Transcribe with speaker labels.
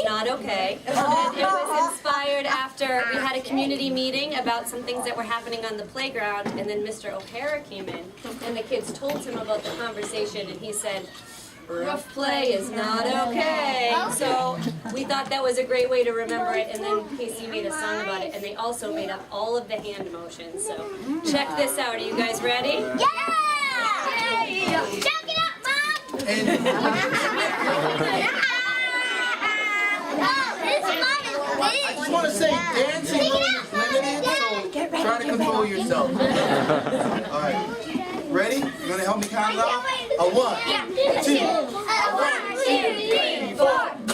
Speaker 1: not okay. It was inspired after we had a community meeting about some things that were happening on the playground, and then Mr. O'Hara came in, and the kids told him about the conversation, and he said, rough play is not okay. So we thought that was a great way to remember it, and then Casey made a song about it, and they also made up all of the hand motions. So check this out. Are you guys ready?
Speaker 2: Yeah! Check it out, Mom!
Speaker 3: I just want to say, dancing room is limited, so try to control yourself. All right. Ready? You gonna help me count it out? A 1, 2, 1, 2, 3, 4.